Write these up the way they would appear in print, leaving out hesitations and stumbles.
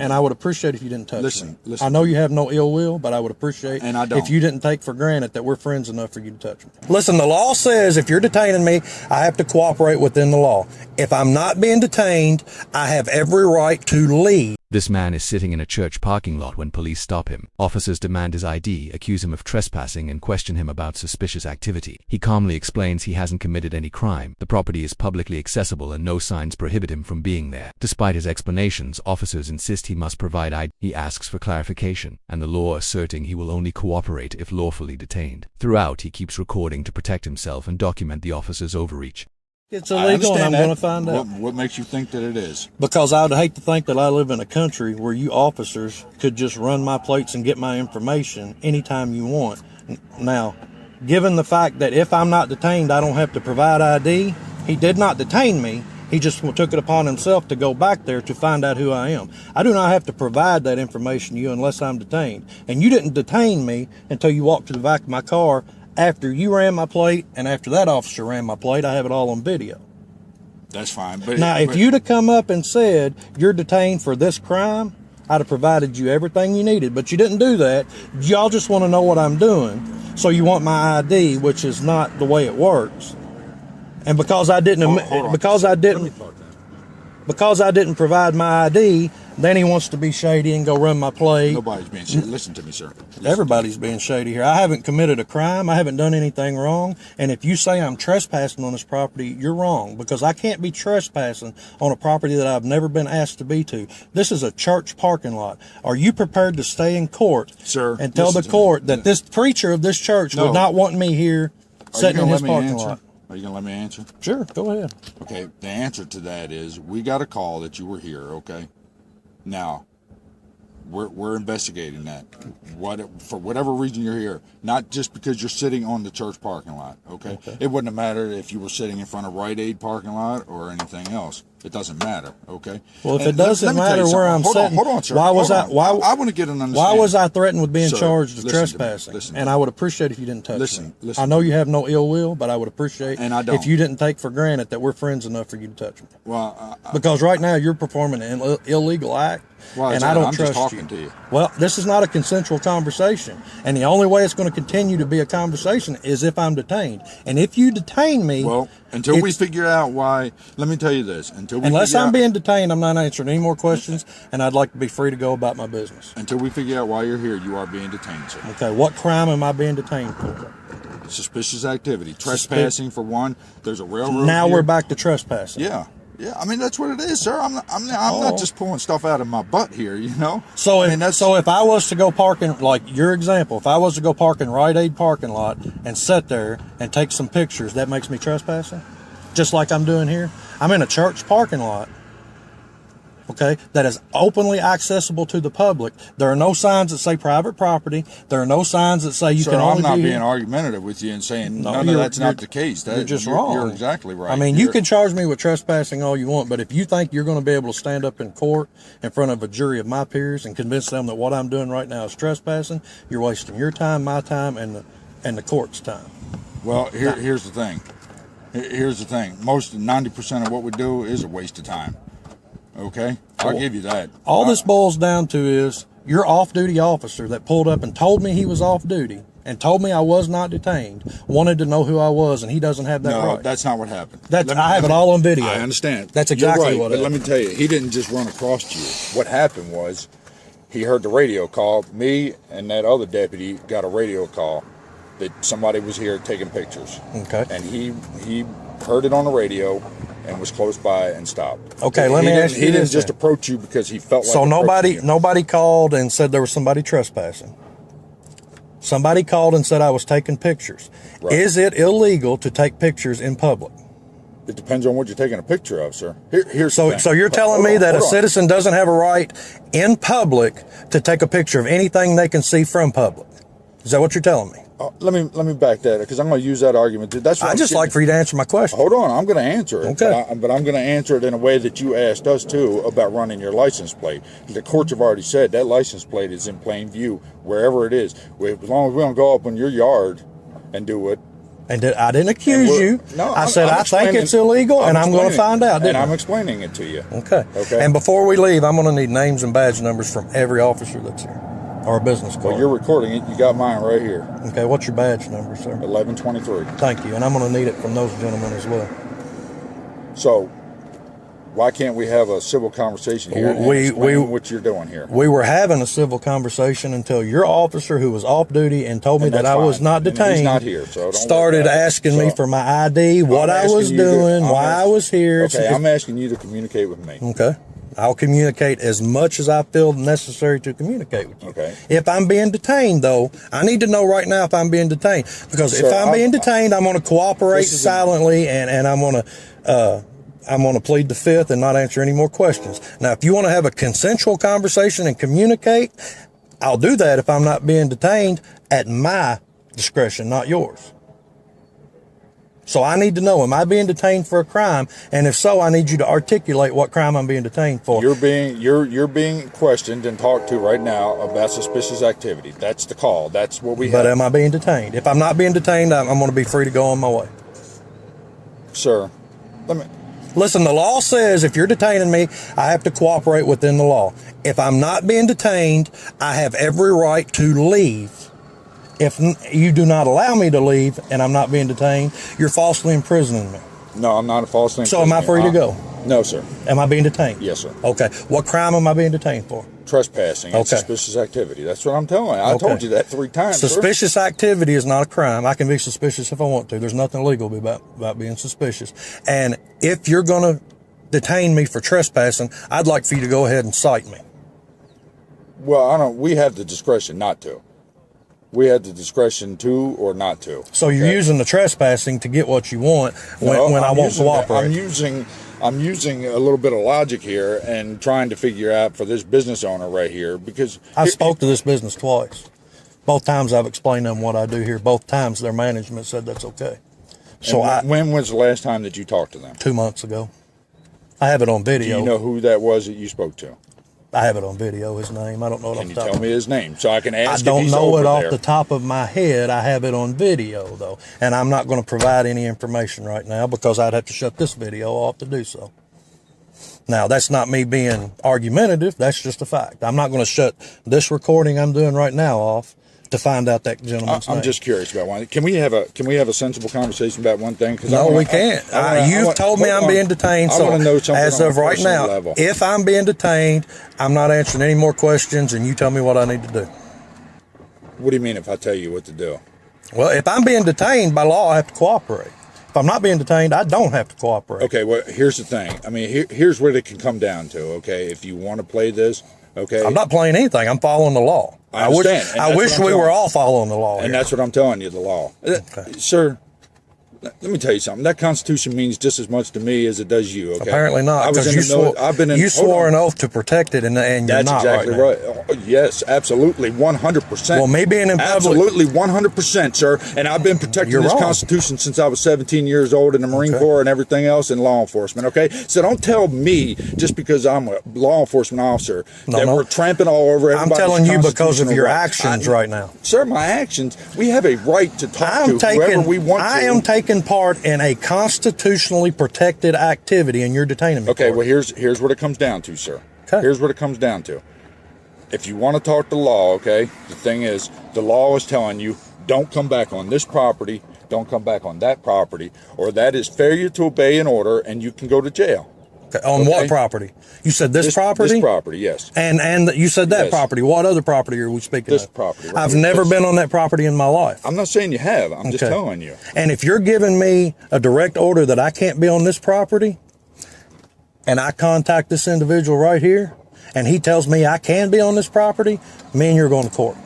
And I would appreciate if you didn't touch me. Listen. I know you have no ill will, but I would appreciate And I don't. if you didn't take for granted that we're friends enough for you to touch me. Listen, the law says if you're detaining me, I have to cooperate within the law. If I'm not being detained, I have every right to leave. This man is sitting in a church parking lot when police stop him. Officers demand his ID, accuse him of trespassing, and question him about suspicious activity. He calmly explains he hasn't committed any crime. The property is publicly accessible and no signs prohibit him from being there. Despite his explanations, officers insist he must provide ID. He asks for clarification, and the law asserting he will only cooperate if lawfully detained. Throughout, he keeps recording to protect himself and document the officer's overreach. It's illegal, and I'm going to find out. What makes you think that it is? Because I would hate to think that I live in a country where you officers could just run my plates and get my information anytime you want. Now, given the fact that if I'm not detained, I don't have to provide ID, he did not detain me. He just took it upon himself to go back there to find out who I am. I do not have to provide that information to you unless I'm detained. And you didn't detain me until you walked to the back of my car after you ran my plate, and after that officer ran my plate. I have it all on video. That's fine. If you'd have come up and said, you're detained for this crime, I'd have provided you everything you needed. But you didn't do that. Y'all just want to know what I'm doing. So you want my ID, which is not the way it works. And because I didn't provide my ID, then he wants to be shady and go run my plate. Nobody's being shady. Listen to me, sir. Everybody's being shady here. I haven't committed a crime. I haven't done anything wrong. And if you say I'm trespassing on this property, you're wrong, because I can't be trespassing on a property that I've never been asked to be to. This is a church parking lot. Are you prepared to stay in court, sir, and tell the court that this preacher of this church would not want me here sitting in his parking lot? Are you going to let me answer? Sure, go ahead. Okay, the answer to that is we got a call that you were here, okay? Now, we're investigating that. For whatever reason you're here, not just because you're sitting on the church parking lot, okay? It wouldn't have mattered if you were sitting in front of Rite Aid parking lot or anything else. It doesn't matter, okay? Well, if it doesn't matter where I'm sitting, hold on, sir. Why was I want to get an understanding. Why was I threatened with being Sir, charged with listen trespassing? And I would appreciate if you didn't touch me. Listen. I know you have no ill will, but I would appreciate if you didn't take for granted that we're friends enough for you to touch me. Well, because right now you're performing an illegal act, and I don't trust you. To you. Well, this is not a consensual conversation, and the only way it's going to continue to be a conversation is if I'm detained. And if you detain me, until we figure out why, let me tell you this: unless I'm being detained, I'm not answering any more questions, and I'd like to be free to go about my business. Until we figure out why you're here, you are being detained, sir. Okay, what crime am I being detained for? Suspicious activity, trespassing for one. There's a railroad. Now here. We're back to trespassing. Yeah. I mean that's what it is, sir. I'm not just pulling stuff out of my butt here, you know. So if I was to go park in, like your example, if I was to go park in Rite Aid parking lot and sit there and take some pictures, that makes me trespassing, just like I'm doing here. I'm in a church parking lot. Okay, that is openly accessible to the public. There are no signs that say private property. There are no signs that say you can only be I'm not being here. argumentative with you and saying that's not the case. You're just wrong. You're exactly right. I mean, you can charge me with trespassing all you want, but if you think you're going to be able to stand up in court in front of a jury of my peers and convince them that what I'm doing right now is trespassing, you're wasting your time, my time, and the court's time. Well, here's the thing. Here's the thing. 90% of what we do is a waste of time. Okay, I'll give you that. All this boils down to is your off-duty officer that pulled up and told me he was off-duty and told me I was not detained wanted to know who I was, and he doesn't have that right. No, that's not what happened. I have it all on video. I understand. That's exactly what happened. But let me tell you, he didn't just run across you. What happened was he heard the radio call. Me and that other deputy got a radio call that somebody was here taking pictures. Okay. And he heard it on the radio and was close by and stopped. Okay, let me ask you this. He didn't just approach you because he felt like. So nobody called and said there was somebody trespassing. Somebody called and said I was taking pictures. Right. Is it illegal to take pictures in public? It depends on what you're taking a picture of, sir. So you're telling me that a citizen doesn't have a right in public to take a picture of anything they can see from public? Is that what you're telling me? Let me back that, because I'm going to use that argument. That's what I'd just like for you to answer my question. Hold on, I'm going to answer it. Okay. But I'm going to answer it in a way that you asked us too about running your license plate. The courts have already said that license plate is in plain view wherever it is. As long as we don't go up in your yard and do it, And I didn't accuse you. No, I said I think it's illegal, and I'm going to find out. And I'm explaining it to you. Okay. Okay. And before we leave, I'm going to need names and badge numbers from every officer that's here, or a business card. Well, you're recording it. You got mine right here. Okay. What's your badge number, sir? 1123. Thank you. And I'm going to need it from those gentlemen as well. So, why can't we have a civil conversation here and explain what you're doing here? We were having a civil conversation until your officer, who was off duty and told me that I was not detained, he's not here, so started asking me for my ID, what I was doing, why I was here. Okay, I'm asking you to communicate with me. Okay. I'll communicate as much as I feel necessary to communicate with you. Okay. If I'm being detained, though, I need to know right now if I'm being detained. Because if I'm being detained, I'm going to cooperate silently, and I'm going to plead the fifth and not answer any more questions. Now, if you want to have a consensual conversation and communicate, I'll do that if I'm not being detained at my discretion, not yours. So I need to know, am I being detained for a crime? And if so, I need you to articulate what crime I'm being detained for. You're being questioned and talked to right now about suspicious activity. That's the call. That's what we have. But am I being detained? If I'm not being detained, I'm going to be free to go on my way. Sir, listen, the law says if you're detaining me, I have to cooperate within the law. If I'm not being detained, I have every right to leave. If you do not allow me to leave and I'm not being detained, you're falsely imprisoning me. No, I'm not falsely imprisoning. So am I free to go? No, sir. Am I being detained? Yes, sir. Okay. What crime am I being detained for? Trespassing and suspicious activity. That's what I'm telling you. I told you that 3 times. Suspicious activity is not a crime. I can be suspicious if I want to. There's nothing legal about being suspicious. And if you're going to detain me for trespassing, I'd like for you to go ahead and cite me. Well, we have the discretion not to. We have the discretion to or not to. So you're using the trespassing to get what you want when I won't cooperate. I'm using a little bit of logic here and trying to figure out for this business owner right here, because I spoke to this business twice. Both times I've explained to them what I do here. Both times their management said that's okay. So when was the last time that you talked to them? 2 months ago. I have it on video. Do you know who that was that you spoke to? I have it on video, his name. I don't know it off the top. Can you tell me his name so I can ask I if he's don't know over it off there? the top of my head. I have it on video, though. And I'm not going to provide any information right now because I'd have to shut this video off to do so. Now, that's not me being argumentative. That's just a fact. I'm not going to shut this recording I'm doing right now off to find out that gentleman's name. I'm just curious about one. Can we have a sensible conversation about one thing? No, we can't. You've told me I'm being detained. So as of right now, if I'm being detained, I'm not answering any more questions, and you tell me what I need to do. What do you mean if I tell you what to do? Well, if I'm being detained by law, I have to cooperate. If I'm not being detained, I don't have to cooperate. Okay, well, here's the thing. I mean, here's what it can come down to, okay? If you want to play this, okay? I'm not playing anything. I'm following the law. I understand. I wish we were all following the law. And that's what I'm telling you, the law. Okay. Sir, let me tell you something. That Constitution means just as much to me as it does you, okay? Apparently not, because you swore an oath to protect it, and you're that's not exactly right. Oh, yes, absolutely, 100%. Well, me being in public... Absolutely, 100%, sir. And I've been protecting this Constitution since I was 17 years old in the Marine Corps and everything else in law enforcement, okay? So don't tell me, just because I'm a law enforcement officer, we're tramping all over everybody's I'm telling you because of your rights. actions right now. Sir, my actions, we have a right to talk to whoever we want to. I am taking part in a constitutionally protected activity, and you're detaining me. Okay, well, here's what it comes down to, sir. Okay. Here's what it comes down to. If you want to talk the law, okay, the thing is, the law is telling you, don't come back on this property, don't come back on that property, or that is failure to obey an order, and you can go to jail. Okay. On what property? You said this property? This property, yes. And you said that property. What other property are we speaking of? This property. Right I've never been on that property in my life. I'm not saying you have. I'm just telling you. And if you're giving me a direct order that I can't be on this property, and I contact this individual right here, and he tells me I can be on this property, me and you're going to court.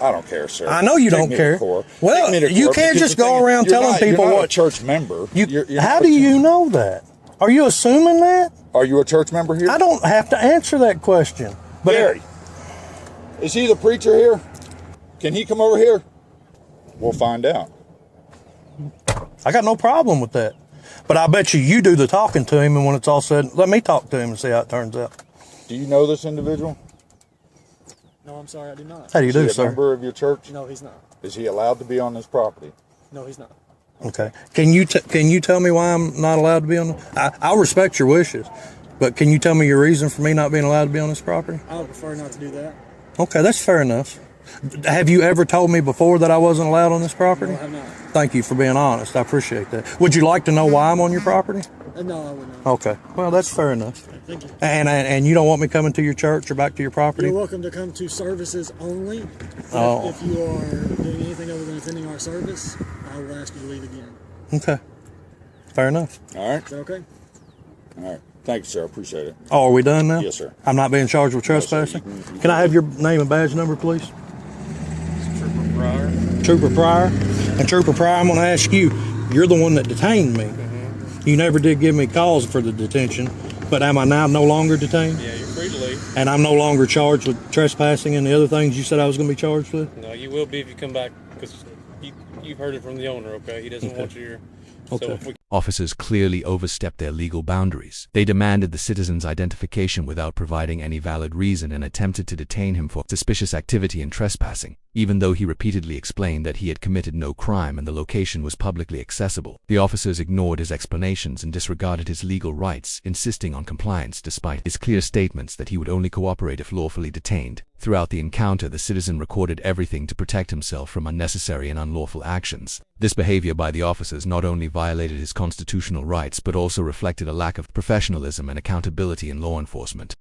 I don't care, sir. I know you don't care. Well, you can't just go around telling people you're not what a church member. How do you know that? Are you assuming that? Are you a church member here? I don't have to answer that question. But Barry, is he the preacher here? Can he come over here? We'll find out. I got no problem with that. But I bet you do the talking to him, and when it's all said, let me talk to him and see how it turns out. Do you know this individual? No, I'm sorry, I do not. How do you do, sir? Is he a member of your church? No, he's not. Is he allowed to be on this property? No, he's not. Okay. Can you tell me why I'm not allowed to be on? I'll respect your wishes, but can you tell me your reason for me not being allowed to be on this property? I would prefer not to do that. Okay, that's fair enough. Have you ever told me before that I wasn't allowed on this property? No, I have not. Thank you for being honest. I appreciate that. Would you like to know why I'm on your property? No, I would not. Okay. Well, that's fair enough. Thank you. And you don't want me coming to your church or back to your property? You're welcome to come to services only. Oh. If you are doing anything other than attending our service, I will ask you to leave again. Okay. Fair enough. All right. Is that okay? All right. Thank you, sir. Appreciate it. Oh, are we done now? Yes, sir. I'm not being charged with No, sir. trespassing? Can I have your name and badge number, please? Trooper Pryor. Trooper Pryor. And Trooper Pryor, I'm going to ask you, you're the one that detained me. You never did give me cause for the detention, but am I now no longer detained? Yeah, you're free to leave. And I'm no longer charged with trespassing and the other things you said I was going to be charged with? No, you will be if you come back, because you heard it from the owner, okay? He doesn't want you here. Okay. So if we Officers clearly overstepped their legal boundaries. They demanded the citizen's identification without providing any valid reason and attempted to detain him for suspicious activity and trespassing, even though he repeatedly explained that he had committed no crime and the location was publicly accessible. The officers ignored his explanations and disregarded his legal rights, insisting on compliance despite his clear statements that he would only cooperate if lawfully detained. Throughout the encounter, the citizen recorded everything to protect himself from unnecessary and unlawful actions. This behavior by the officers not only violated his constitutional rights but also reflected a lack of professionalism and accountability in law enforcement.